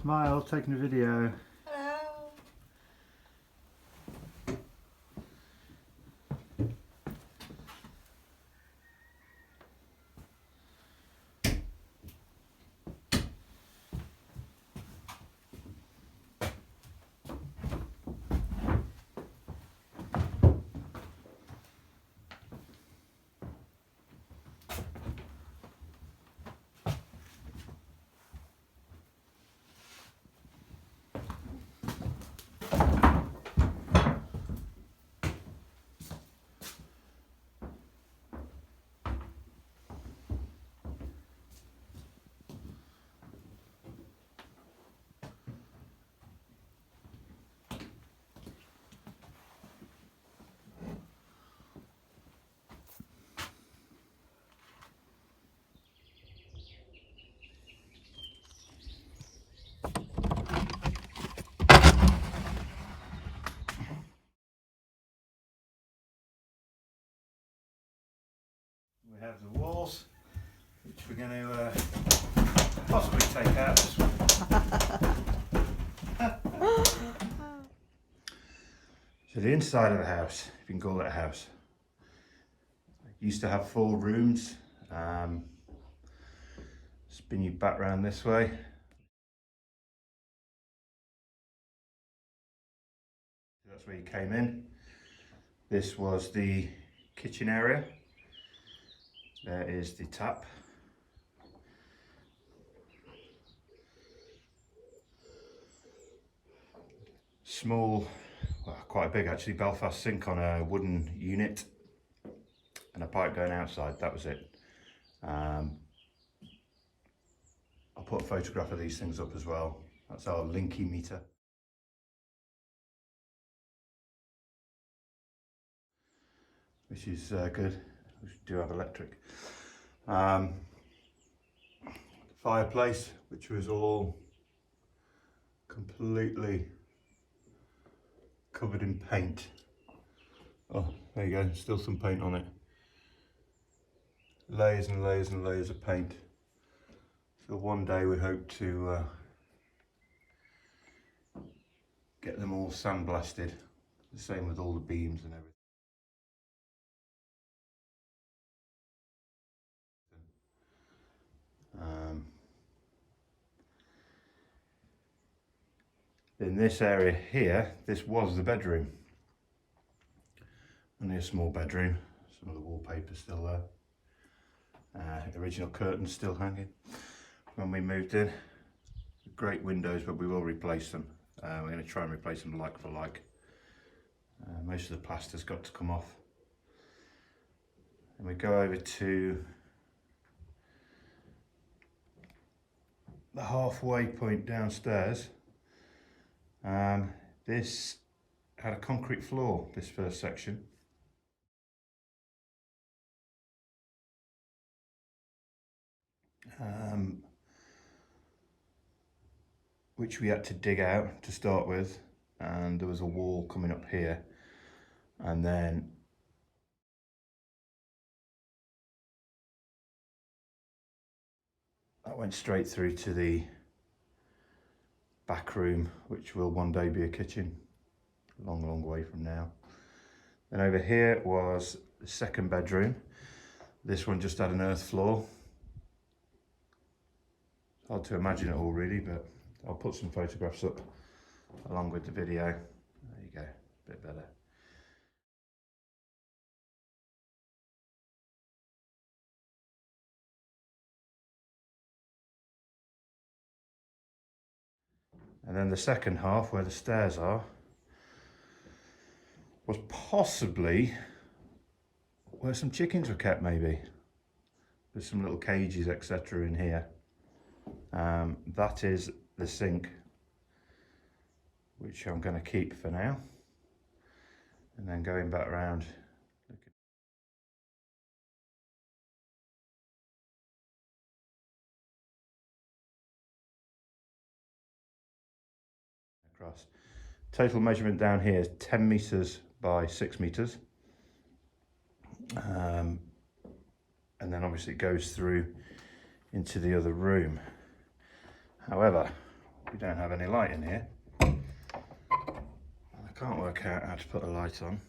Smile, taking a video. Hello. We have the walls, which we're going to possibly take out this one. So the inside of the house, if you can call it a house, used to have 4 rooms. Spin you back round this way. That's where you came in. This was the kitchen area. There is the tap. Small, well, quite big actually, Belfast sink on a wooden unit and a pipe going outside. That was it. I'll put a photograph of these things up as well. That's our linky meter. Which is good. We do have electric. Fireplace, which was all completely covered in paint. Oh, there you go, still some paint on it. Layers and layers and layers of paint. So one day we hope to get them all sandblasted. The same with all the beams and everything. In this area here, this was the bedroom. Only a small bedroom. Some of the wallpaper's still there. Original curtains still hanging when we moved in. Great windows, but we will replace them. We're going to try and replace them like for like. Most of the plaster's got to come off. And we go over to the halfway point downstairs. This had a concrete floor, this first section. Which we had to dig out to start with, and there was a wall coming up here, and then that went straight through to the back room, which will one day be a kitchen, long way from now. Then over here was the second bedroom. This one just had an earth floor. It's hard to imagine it all really, but I'll put some photographs up along with the video. There you go, a bit better. And then the second half, where the stairs are, was possibly where some chickens were kept, maybe. There's some little cages, etc. in here. That is the sink, which I'm going to keep for now. And then going back around, across. Total measurement down here is 10 meters by 6 meters. And then obviously it goes through into the other room. However, we don't have any light in here. And I can't work out how to put a light on.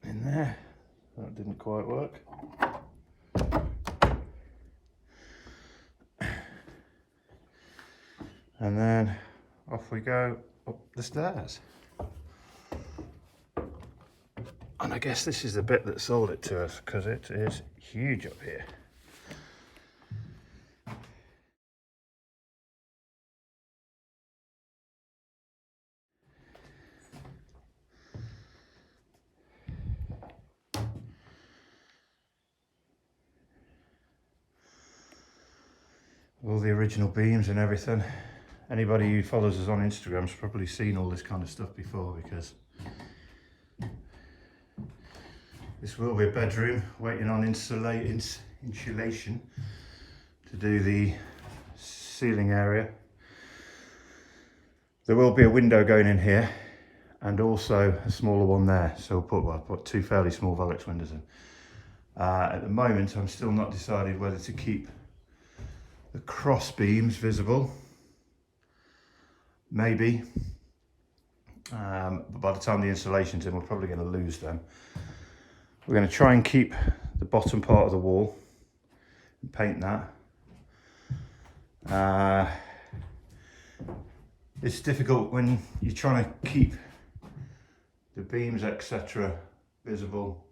In there, that didn't quite work. And then off we go up the stairs. And I guess this is the bit that sold it to us, because it is huge up here. All the original beams and everything. Anybody who follows us on Instagram's probably seen all this kind of stuff before, because this will be a bedroom waiting on insulation to do the ceiling area. There will be a window going in here and also a smaller one there. So I'll put two fairly small Velux windows in. At the moment, I'm still not decided whether to keep the cross beams visible. Maybe. But by the time the insulation's in, we're probably going to lose them. We're going to try and keep the bottom part of the wall and paint that. It's difficult when you're trying to keep the beams, etc., visible.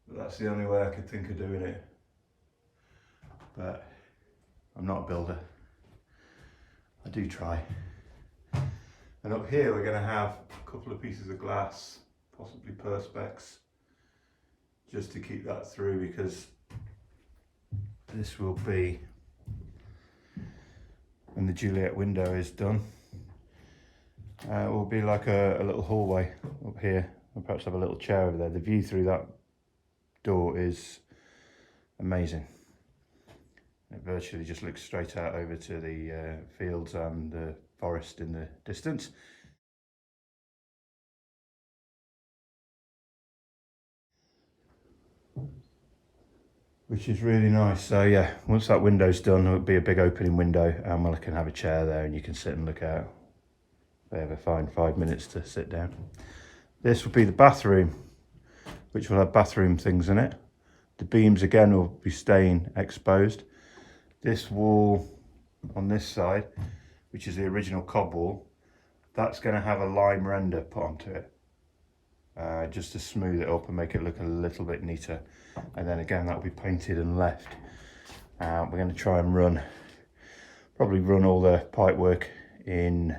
But that's the only way I could think of doing it. But I'm not a builder. I do try. And up here we're going to have a couple of pieces of glass, possibly perspex, just to keep that through, because this will be, when the Juliet window is done, it will be like a little hallway up here, and perhaps have a little chair over there. The view through that door is amazing. It virtually just looks straight out over to the fields and the forest in the distance. Which is really nice. So yeah, once that window's done, it'll be a big opening window, and we can have a chair there and you can sit and look out. They have a fine 5 minutes to sit down. This will be the bathroom, which will have bathroom things in it. The beams again will be staying exposed. This wall on this side, which is the original cob wall, that's going to have a lime render put onto it, just to smooth it up and make it look a little bit neater. And then again, that will be painted and left. We're going to try and probably run all the pipe work in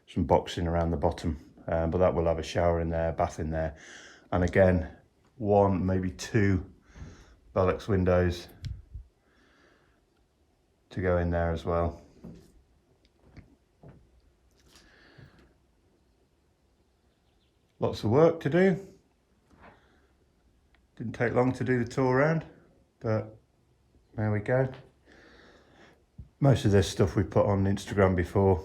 some boxing around the bottom, but that will have a shower in there, bath in there, and again, one, maybe two Velux windows to go in there as well. Lots of work to do. Didn't take long to do the tour around, but there we go. Most of this stuff we put on Instagram before.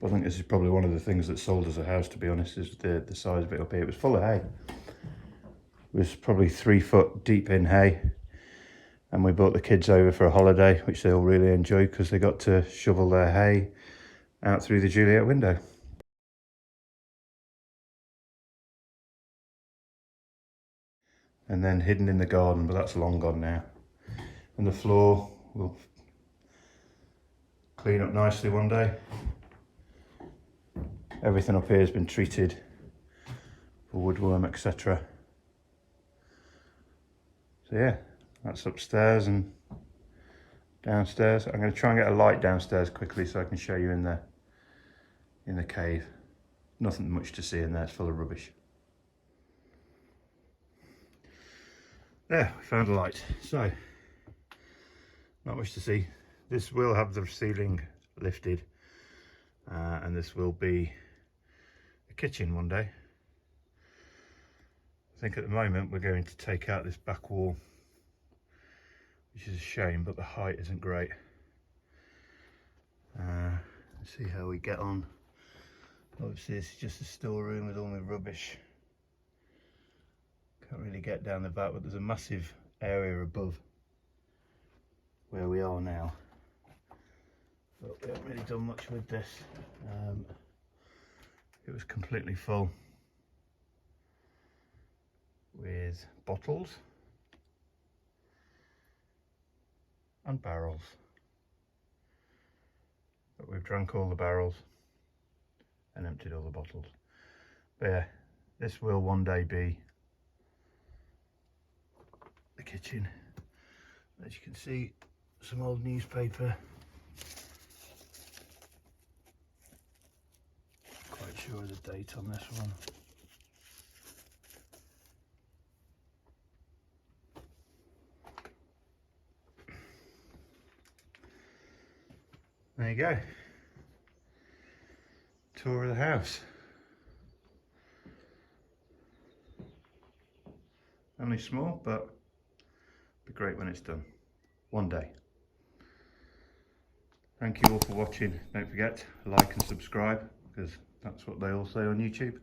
But I think this is probably one of the things that sold us a house, to be honest, is the size of it up here. It was full of hay. It was probably 3 foot deep in hay. And we brought the kids over for a holiday, which they all really enjoyed, because they got to shovel their hay out through the Juliet window. And then hidden in the garden, but that's long gone now. And the floor will clean up nicely one day. Everything up here has been treated for woodworm, etc. So yeah, that's upstairs and downstairs. I'm going to try and get a light downstairs quickly so I can show you in the cave. Nothing much to see in there, it's full of rubbish. There, we found a light. So, not much to see. This will have the ceiling lifted, and this will be a kitchen one day. I think at the moment we're going to take out this back wall, which is a shame, but the height isn't great. Let's see how we get on. Obviously it's just a storeroom with all my rubbish. Can't really get down the back, but there's a massive area above where we are now. But we haven't really done much with this. It was completely full with bottles and barrels. But we've drank all the barrels and emptied all the bottles. But yeah, this will one day be the kitchen. As you can see, some old newspaper. Quite sure of the date on this one. There you go. Tour of the house. Only small, but be great when it's done. One day. Thank you all for watching. Don't forget, like and subscribe, because that's what they all say on YouTube.